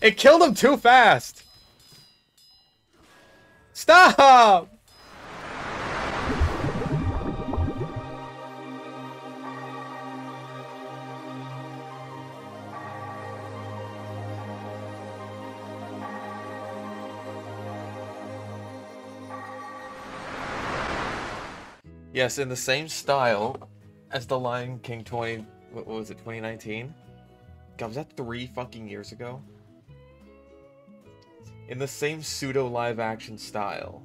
It killed him too fast! Stop! Yes, in the same style as the Lion King what was it, 2019? God, was that 3 fucking years ago? In the same pseudo live action style,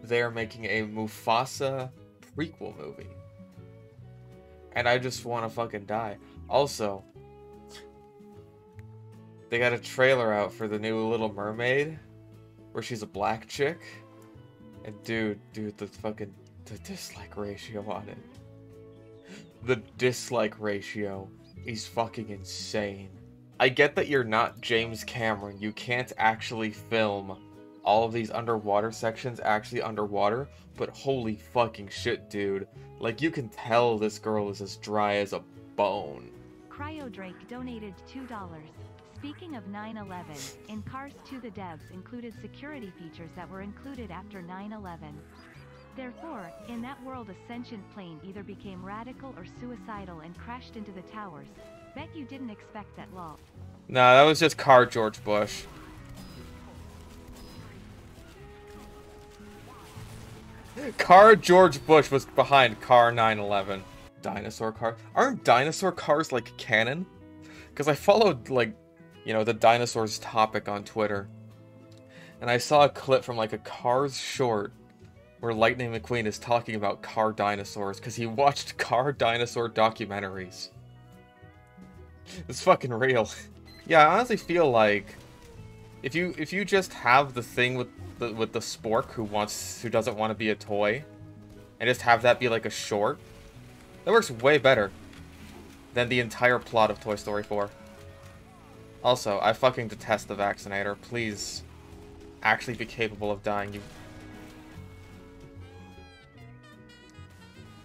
they are making a Mufasa prequel movie. And I just want to fucking die. Also, they got a trailer out for the new Little Mermaid, where she's a black chick. And dude, the dislike ratio on it. The dislike ratio is fucking insane. I get that you're not James Cameron. You can't actually film all of these underwater sections actually underwater, but holy fucking shit, dude. Like, you can tell this girl is as dry as a bone. CryoDrake donated $2. Speaking of 9/11, in Cars 2 the devs included security features that were included after 9/11. Therefore, in that world a sentient plane either became radical or suicidal and crashed into the towers. Bet you didn't expect that, lol. Nah, that was just Car George Bush. Car George Bush was behind Car 9/11. Dinosaur car? Aren't dinosaur cars like canon? Because I followed, like, you know, the dinosaurs topic on Twitter. And I saw a clip from like a Cars short where Lightning McQueen is talking about car dinosaurs because he watched car dinosaur documentaries. It's fucking real. Yeah, I honestly feel like if you just have the thing with the spork who doesn't want to be a toy, and just have that be like a short, that works way better than the entire plot of Toy Story 4. Also, I fucking detest the vaccinator. Please actually be capable of dying, you...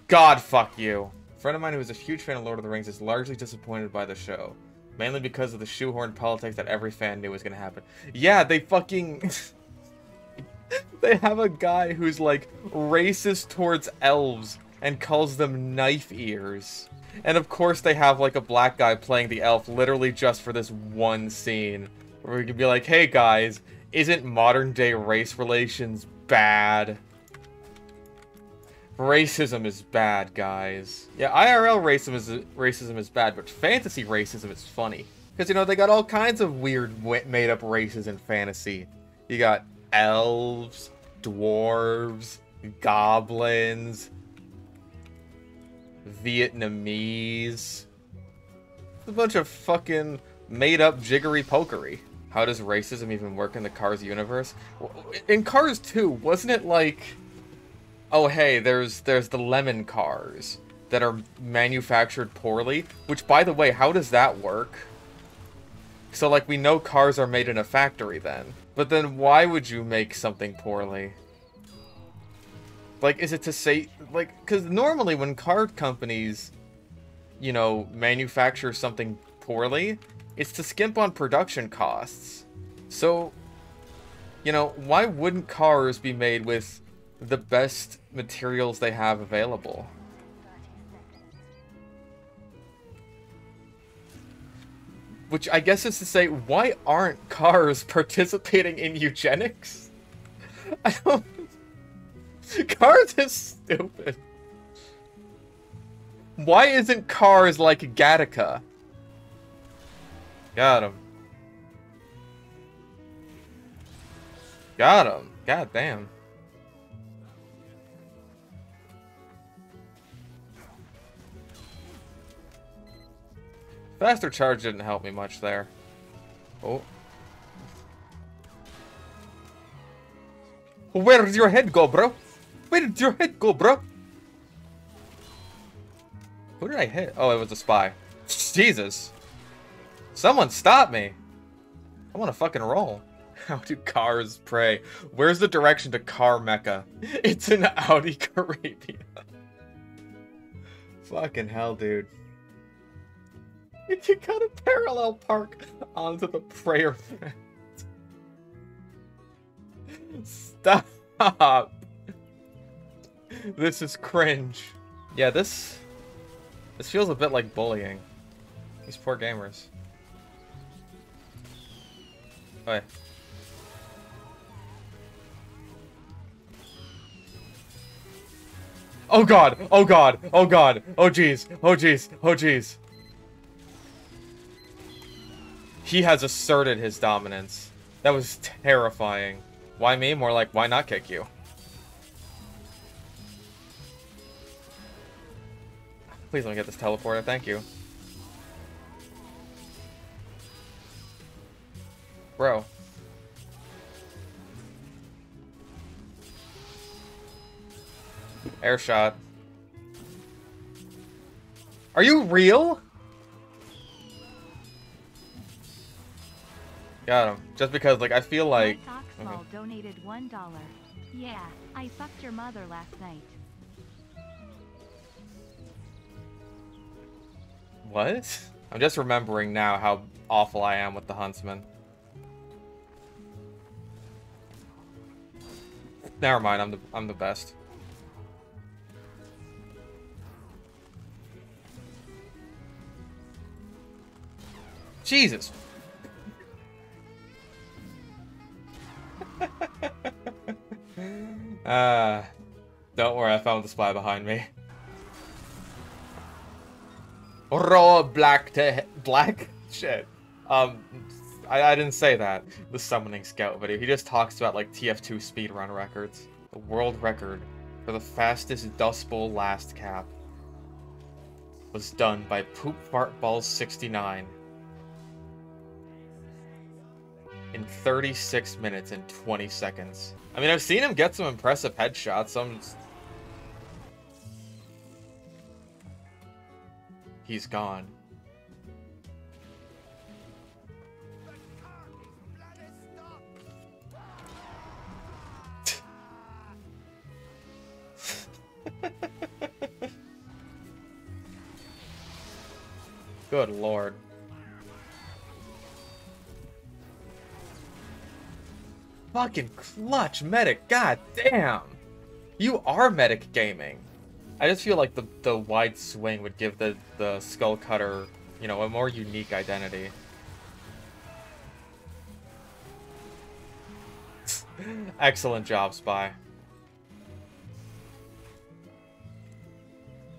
God fuck you. A friend of mine who is a huge fan of Lord of the Rings is largely disappointed by the show. Mainly because of the shoehorned politics that every fan knew was gonna happen. Yeah, they fucking... they have a guy who's like racist towards elves and calls them knife ears. And of course they have like a black guy playing the elf literally just for this one scene. Where we could be like, hey guys, isn't modern day race relations bad? Racism is bad, guys. Yeah, IRL racism is bad, but fantasy racism is funny. Because, you know, they got all kinds of weird made-up races in fantasy. You got elves, dwarves, goblins, Vietnamese. It's a bunch of fucking made-up jiggery-pokery. How does racism even work in the Cars universe? In Cars 2, wasn't it like... oh hey, there's the lemon cars that are manufactured poorly. Which, by the way, how does that work? So, like, we know cars are made in a factory then. But then why would you make something poorly? Like, is it to say... like, because normally when car companies, you know, manufacture something poorly, it's to skimp on production costs. So, you know, why wouldn't cars be made with the best materials they have available? Which I guess is to say, why aren't cars participating in eugenics? I don't... Cars is stupid. Why isn't Cars like Gattaca? Got him. Got him. God damn. Faster charge didn't help me much there. Oh. Where did your head go, bro? Where did your head go, bro? Who did I hit? Oh, it was a spy. Jesus. Someone stop me. I want to fucking roll. How do cars pray? Where's the direction to Car Mecca? It's in Audi Arabia. Fucking hell, dude. You gotta parallel park onto the prayer mat. Stop. This is cringe. Yeah, this feels a bit like bullying. These poor gamers. Oh, yeah. Oh god! Oh god! Oh god! Oh jeez! Oh jeez! Oh jeez! He has asserted his dominance. That was terrifying. Why me? More like, why not kick you? Please let me get this teleporter, thank you. Bro. Air shot. Are you real? Got him. Just because, like, I feel like... Oxball donated $1. Yeah, I fucked your mother last night. What? I'm just remembering now how awful I am with the Huntsman. Never mind, I'm the best. Jesus. Don't worry, I found the spy behind me. Raw black shit. I didn't say that. The Summoning Scout video. He just talks about like TF2 speedrun records. The world record for the fastest Dust Bowl last cap was done by Poop Fart Balls 69 in 36 minutes and 20 seconds. I mean, I've seen him get some impressive headshots. He's gone. Good lord. Fucking clutch medic, god damn! You are medic gaming. I just feel like the wide swing would give the Skull Cutter, you know, a more unique identity. Excellent job, Spy.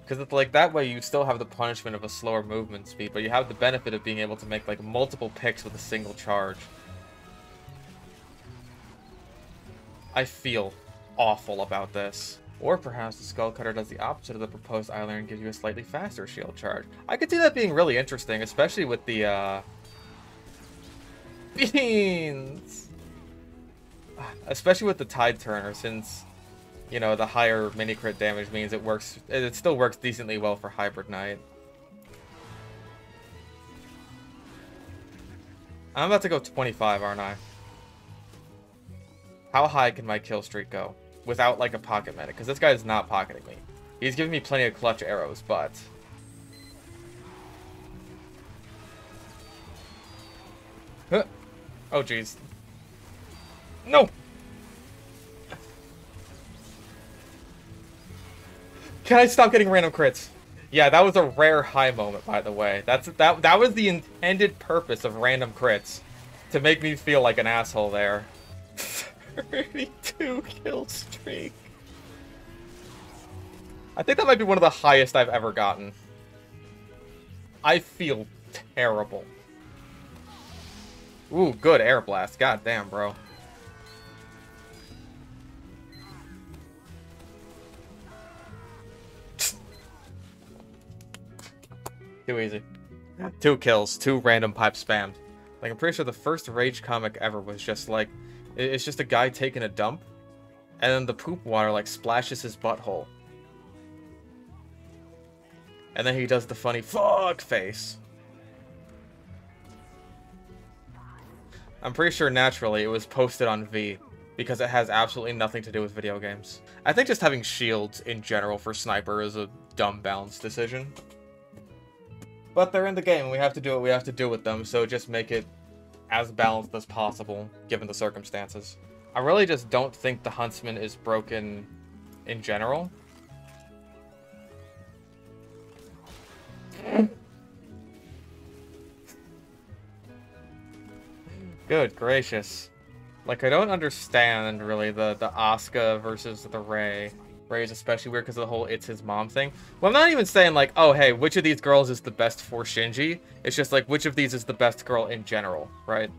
Because it's like, that way you still have the punishment of a slower movement speed, but you have the benefit of being able to make like multiple picks with a single charge. I feel awful about this. Or perhaps the Skull Cutter does the opposite of the proposed eyeliner and gives you a slightly faster shield charge. I could see that being really interesting, especially with the, beans! Especially with the Tide Turner, since, you know, the higher mini-crit damage means it still works decently well for Hybrid Knight. I'm about to go 25, aren't I? How high can my kill streak go? Without, like, a pocket medic, because this guy is not pocketing me. He's giving me plenty of clutch arrows, but... Huh. Oh, jeez. No! Can I stop getting random crits? Yeah, that was a rare high moment, by the way. That was the intended purpose of random crits. To make me feel like an asshole there. 32 kill streak. I think that might be one of the highest I've ever gotten. I feel terrible. Ooh, good air blast. God damn, bro. Too easy. 2 kills, 2 random pipe spammed. Like, I'm pretty sure the first Rage comic ever was just like, it's just a guy taking a dump, and then the poop water, like, splashes his butthole. And then he does the funny fuck face. I'm pretty sure naturally it was posted on V, because it has absolutely nothing to do with video games. I think just having shields in general for Sniper is a dumb balance decision. But they're in the game, and we have to do what we have to do with them, so just make it as balanced as possible, given the circumstances. I really just don't think the Huntsman is broken in general. Good gracious. Like, I don't understand, really, the Asuka versus the Rei. Rei is especially weird because of the whole it's his mom thing. Well, I'm not even saying, like, oh, hey, which of these girls is the best for Shinji? It's just, like, which of these is the best girl in general, right?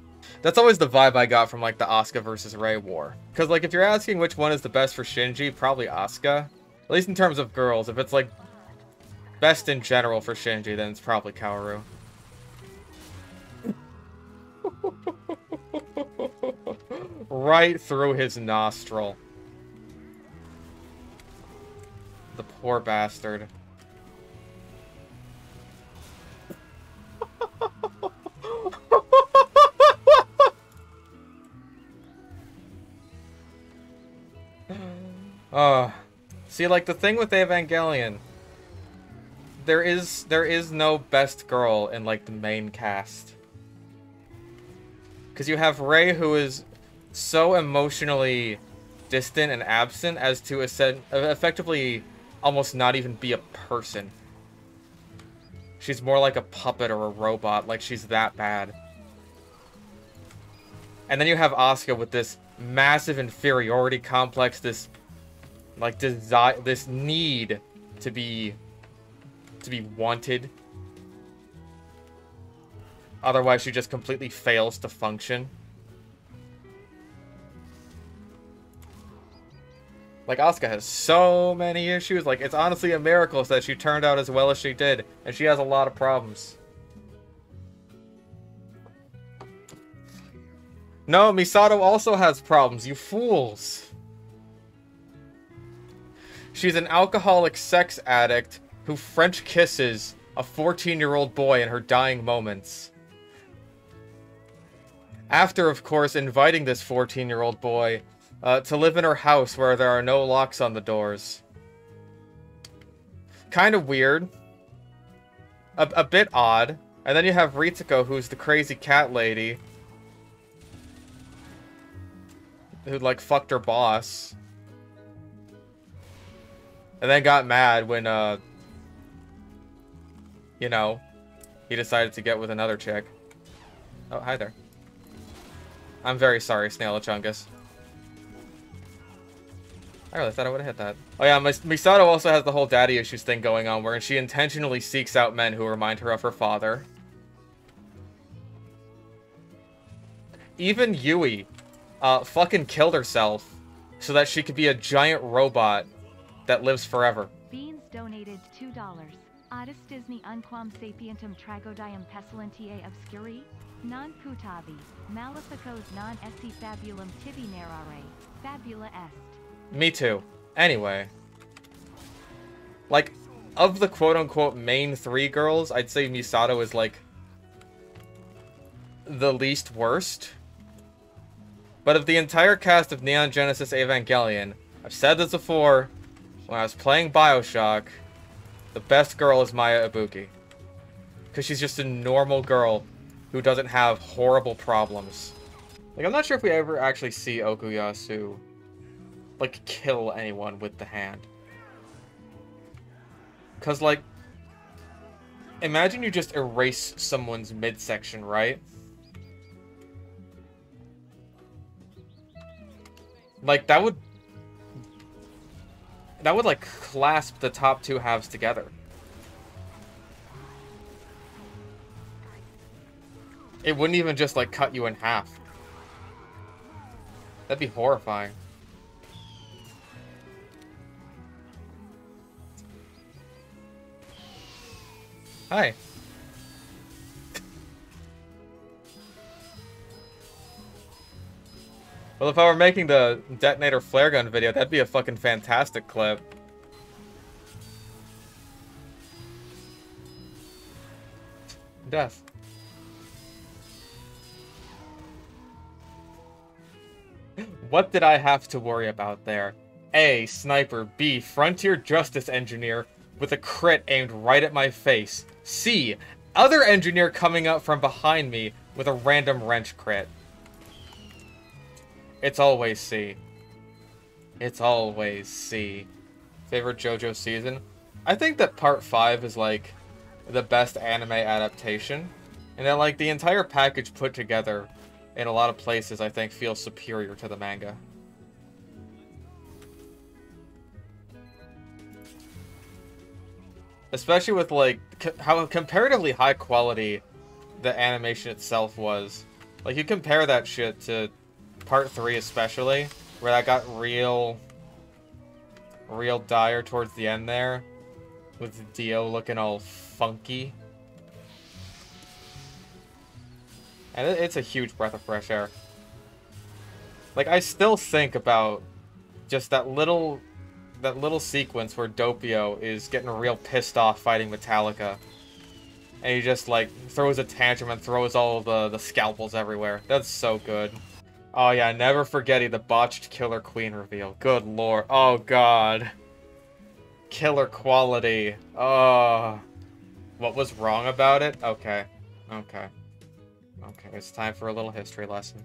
That's always the vibe I got from, like, the Asuka versus Rei war. Because, like, if you're asking which one is the best for Shinji, probably Asuka. At least in terms of girls. If it's, like, best in general for Shinji, then it's probably Kaoru. Right through his nostril. The poor bastard. See, like, the thing with Evangelion, there is no best girl in, like, the main cast. Because you have Rei, who is so emotionally distant and absent as to effectively almost not even be a person. She's more like a puppet or a robot, like she's that bad. And then you have Asuka with this massive inferiority complex, this like desire, this need to be wanted. Otherwise she just completely fails to function. Like, Asuka has so many issues. Like, it's honestly a miracle that she turned out as well as she did. And she has a lot of problems. No, Misato also has problems, you fools. She's an alcoholic sex addict who French kisses a 14-year-old boy in her dying moments. After, of course, inviting this 14-year-old boy to live in her house where there are no locks on the doors. Kind of weird. A bit odd. And then you have Ritsuko, who's the crazy cat lady. Who, like, fucked her boss. And then got mad when, you know, he decided to get with another chick. Oh, hi there. I'm very sorry, Snailachungus. I really thought I would have hit that. Oh yeah, Misato also has the whole daddy issues thing going on, where she intentionally seeks out men who remind her of her father. Even Yui fucking killed herself so that she could be a giant robot that lives forever. Beans donated $2. Adis Disney unquam sapientem tragodium pestilentiae obscuri? Non putavi, maleficos non esse fabulum tibi narrare, fabula est. Me too. Anyway. Like, of the quote-unquote main three girls, I'd say Misato is, like, the least worst. But of the entire cast of Neon Genesis Evangelion, I've said this before, when I was playing Bioshock, the best girl is Maya Ibuki. Because she's just a normal girl who doesn't have horrible problems. Like, I'm not sure if we ever actually see Okuyasu like, kill anyone with the hand. Because, like, imagine you just erase someone's midsection, right? Like, that would, like, clasp the top two halves together. It wouldn't even just, like, cut you in half. That'd be horrifying. Hi. Well, if I were making the detonator flare gun video, that'd be a fucking fantastic clip. Death. What did I have to worry about there? A. Sniper. B. Frontier Justice Engineer with a crit aimed right at my face. C. other engineer coming up from behind me with a random wrench crit. It's always C. It's always C. Favorite JoJo season? I think that part 5 is, like, the best anime adaptation. And that, like, the entire package put together in a lot of places, I think, feels superior to the manga. Especially with, like, how comparatively high quality the animation itself was. Like, you compare that shit to part 3 especially, where that got real dire towards the end there, with Dio looking all funky. And it's a huge breath of fresh air. Like, I still think about just that little sequence where Doppio is getting real pissed off fighting Metallica. And he just, like, throws a tantrum and throws all the scalpels everywhere. That's so good. Oh yeah, never forgetting the botched Killer Queen reveal. Good lord. Oh god. Killer quality. Oh. What was wrong about it? Okay. Okay. Okay, it's time for a little history lesson.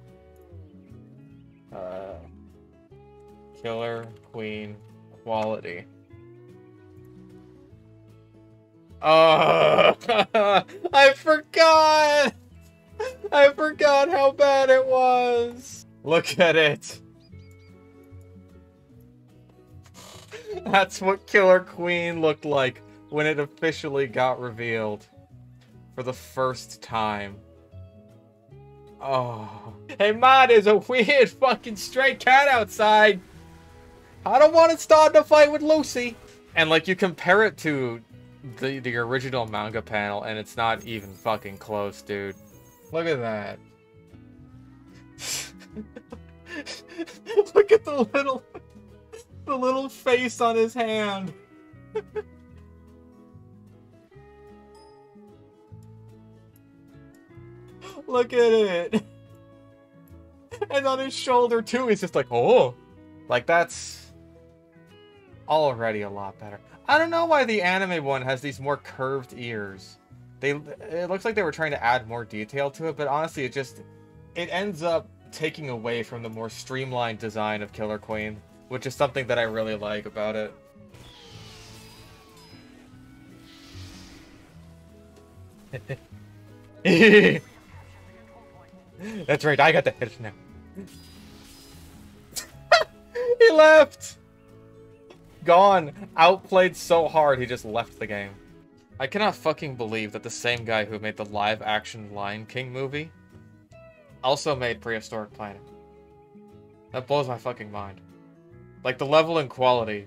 Killer Queen quality. Oh, I forgot! I forgot how bad it was! Look at it! That's what Killer Queen looked like when it officially got revealed. For the first time. Oh. Hey, Ma, there's a weird fucking stray cat outside! I don't want to start a fight with Lucy! And, like, you compare it to the original manga panel, and it's not even fucking close, dude. Look at that. Look at the little face on his hand. Look at it. And on his shoulder too, he's just like, oh. Like, that's already a lot better. I don't know why the anime one has these more curved ears. It looks like they were trying to add more detail to it, but honestly, it ends up taking away from the more streamlined design of Killer Queen, which is something that I really like about it. That's right, I got the hit now. He left! Gone. Outplayed so hard, he just left the game. I cannot fucking believe that the same guy who made the live-action Lion King movie also made Prehistoric Planet. That blows my fucking mind. Like, the level in quality,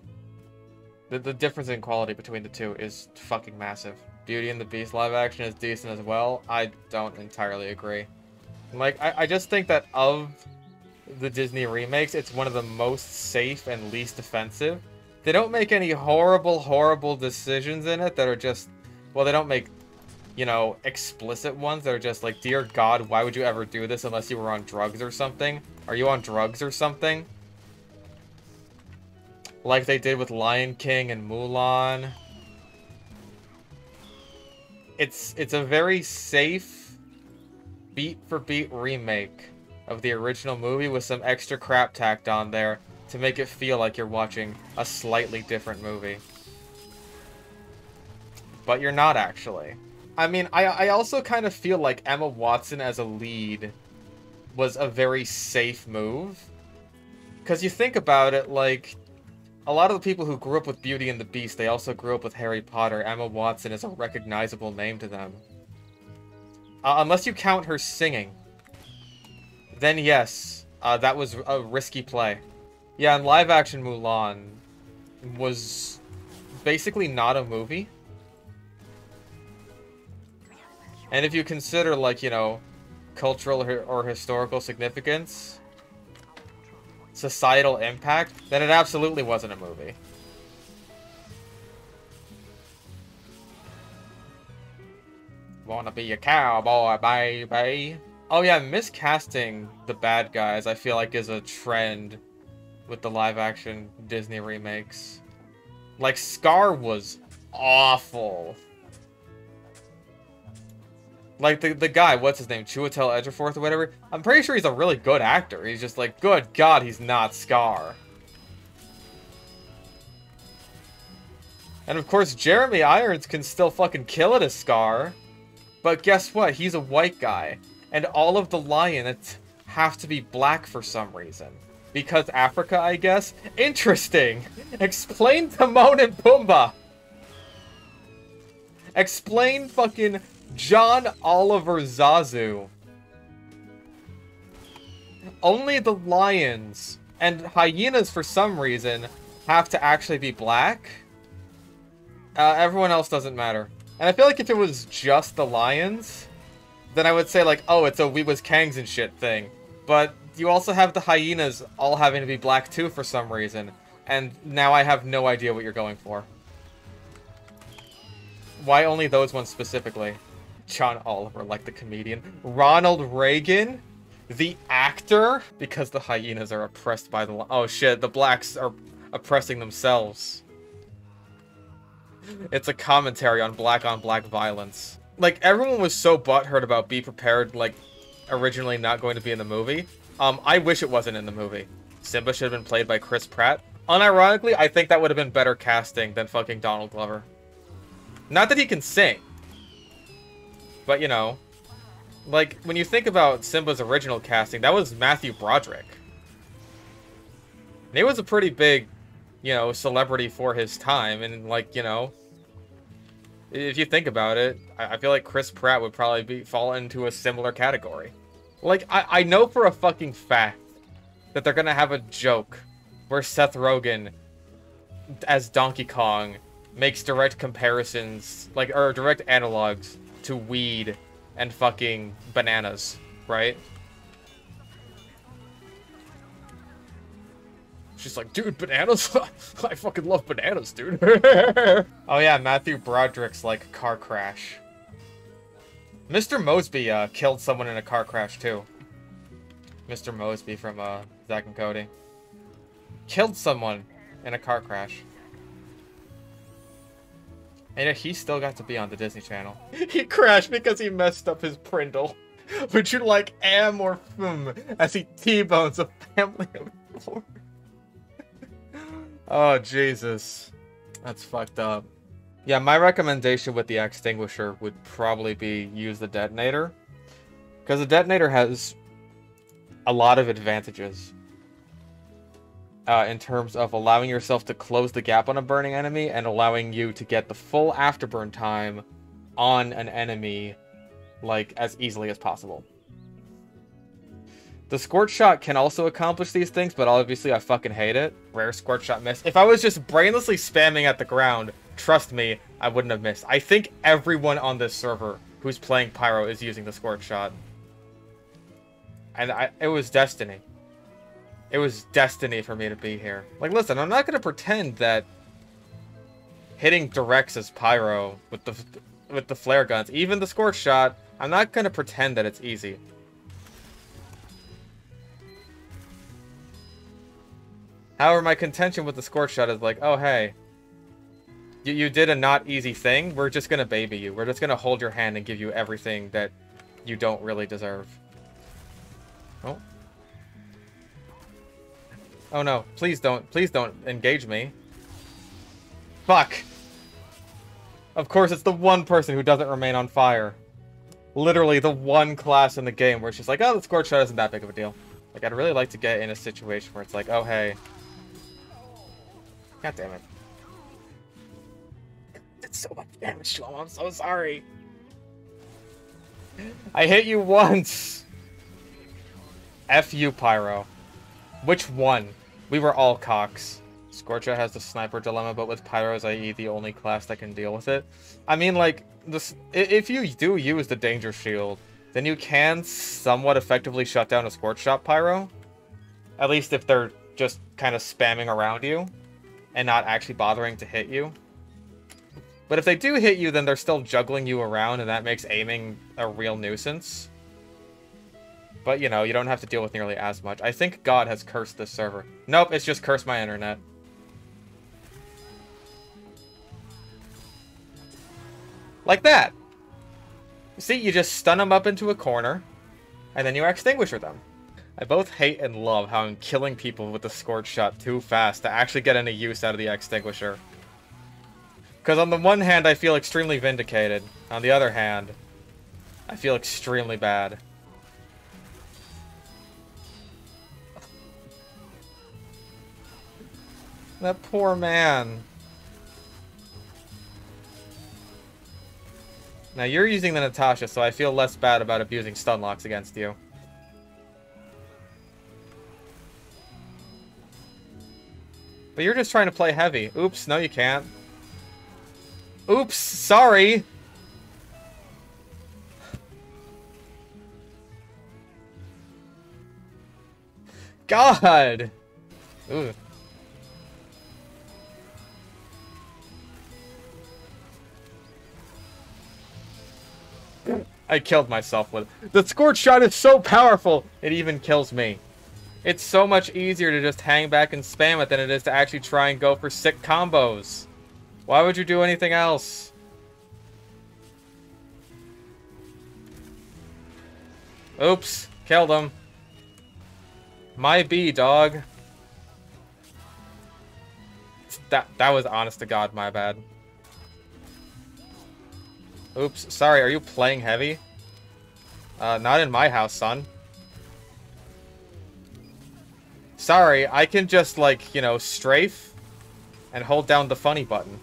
the difference in quality between the two is fucking massive. Beauty and the Beast live-action is decent as well. I don't entirely agree. Like, I just think that of the Disney remakes, it's one of the most safe and least offensive. They don't make any horrible decisions in it that are just... Well, they don't make, you know, explicit ones that are just like, dear God, why would you ever do this unless you were on drugs or something? Are you on drugs or something? Like they did with Lion King and Mulan. It's a very safe, beat-for-beat remake of the original movie with some extra crap tacked on there to make it feel like you're watching a slightly different movie. But you're not, actually. I mean, I also kind of feel like Emma Watson as a lead was a very safe move. Because you think about it, like, a lot of the people who grew up with Beauty and the Beast, they also grew up with Harry Potter. Emma Watson is a recognizable name to them. Unless you count her singing. Then yes, that was a risky play. Yeah, and live-action Mulan was basically not a movie. And if you consider, like, you know, cultural or historical significance, societal impact, then it absolutely wasn't a movie. Wanna be a cowboy, baby. Oh yeah, miscasting the bad guys, I feel like, is a trend with the live-action Disney remakes. Like, Scar was awful. Like, the guy, what's his name? Chiwetel Ejiofor or whatever? I'm pretty sure he's a really good actor. He's just like, good God, he's not Scar. And of course, Jeremy Irons can still fucking kill it as Scar. But guess what? He's a white guy. And all of the lions have to be black for some reason. Because Africa, I guess? Interesting! Explain Timon and Pumbaa! Explain fucking John Oliver Zazu. Only the lions and hyenas, for some reason, have to actually be black. Everyone else doesn't matter. And I feel like if it was just the lions, then I would say like, oh, it's a We Was Kangs and shit thing. But you also have the hyenas all having to be black too for some reason. And now I have no idea what you're going for. Why only those ones specifically? John Oliver, like the comedian. Ronald Reagan, the actor? Because the hyenas are oppressed by the... Oh shit, the blacks are oppressing themselves. It's a commentary on black violence. Like, everyone was so butthurt about Be Prepared, like, originally not going to be in the movie. I wish it wasn't in the movie. Simba should have been played by Chris Pratt. Unironically, I think that would have been better casting than fucking Donald Glover. Not that he can sing. But, you know, like, when you think about Simba's original casting, that was Matthew Broderick. And he was a pretty big, you know, celebrity for his time. And, like, you know, if you think about it, I feel like Chris Pratt would probably fall into a similar category. Like, I know for a fucking fact that they're gonna have a joke where Seth Rogen, as Donkey Kong, makes direct comparisons, like, or direct analogs to weed and fucking bananas, right? She's like, dude, bananas? I fucking love bananas, dude. Oh yeah, Matthew Broderick's, like, car crash. Mr. Mosby, killed someone in a car crash, too. Mr. Mosby from, Zack and Cody. Killed someone in a car crash. And yeah, he still got to be on the Disney Channel. He crashed because he messed up his Prindle. Would you like am or fum as he T-bones a family of four? Oh, Jesus. That's fucked up. Yeah, my recommendation with the extinguisher would probably be use the detonator. Because the detonator has a lot of advantages. In terms of allowing yourself to close the gap on a burning enemy and allowing you to get the full afterburn time on an enemy, like, as easily as possible. The Scorch Shot can also accomplish these things, but obviously I fucking hate it. Rare Scorch Shot miss. If I was just brainlessly spamming at the ground, trust me, I wouldn't have missed. I think everyone on this server who's playing Pyro is using the Scorch Shot. And it was destiny. It was destiny for me to be here. Like, listen, I'm not going to pretend that hitting directs as Pyro with the flare guns, even the Scorch Shot, I'm not going to pretend that it's easy. However, my contention with the Scorch Shot is like, oh, hey, you did a not easy thing. We're just going to baby you. We're just going to hold your hand and give you everything that you don't really deserve. Oh. Oh no, please don't engage me. Fuck! Of course, it's the one person who doesn't remain on fire. Literally the one class in the game where it's just like, oh, the Scorch Shot isn't that big of a deal. Like, I'd really like to get in a situation where it's like, oh, hey. God damn it. That's so much damage to him, I'm so sorry. I hit you once! F you, Pyro. Which one? We were all cocks. Scorcha has the sniper dilemma, but with Pyro's IE the only class that can deal with it. I mean, like, if you do use the Danger Shield, then you can somewhat effectively shut down a Scorch Shot Pyro. At least if they're just kind of spamming around you and not actually bothering to hit you. But if they do hit you, then they're still juggling you around, and that makes aiming a real nuisance. But, you know, you don't have to deal with nearly as much. I think God has cursed this server. Nope, it's just cursed my internet. Like that! See, you just stun them up into a corner, and then you extinguisher them. I both hate and love how I'm killing people with the Scorch Shot too fast to actually get any use out of the extinguisher. Because on the one hand, I feel extremely vindicated. On the other hand, I feel extremely bad. That poor man. Now you're using the Natasha, so I feel less bad about abusing stun locks against you. But you're just trying to play heavy. Oops, no you can't. Oops, sorry! God! Ooh. I killed myself with it. The Scorch Shot is so powerful, it even kills me. It's so much easier to just hang back and spam it than it is to actually try and go for sick combos. Why would you do anything else? Oops, killed him. My B, dog. That was honest to God, my bad. Oops, sorry, are you playing heavy? Not in my house, son. Sorry, I can just, like, you know, strafe and hold down the funny button.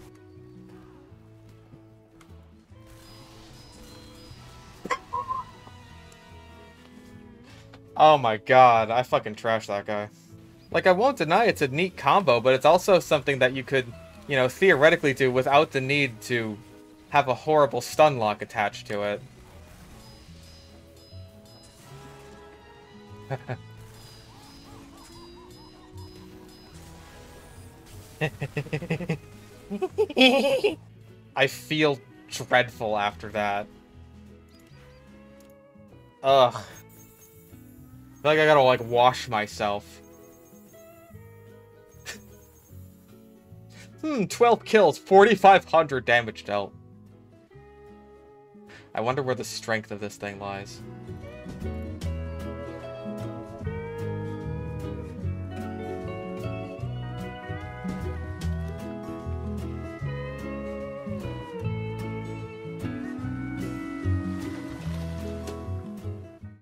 Oh my god, I fucking trashed that guy. Like, I won't deny it's a neat combo, but it's also something that you could, you know, theoretically do without the need to have a horrible stun lock attached to it. I feel dreadful after that. Ugh. I feel like I gotta, like, wash myself. 12 kills, 4,500 damage dealt. I wonder where the strength of this thing lies.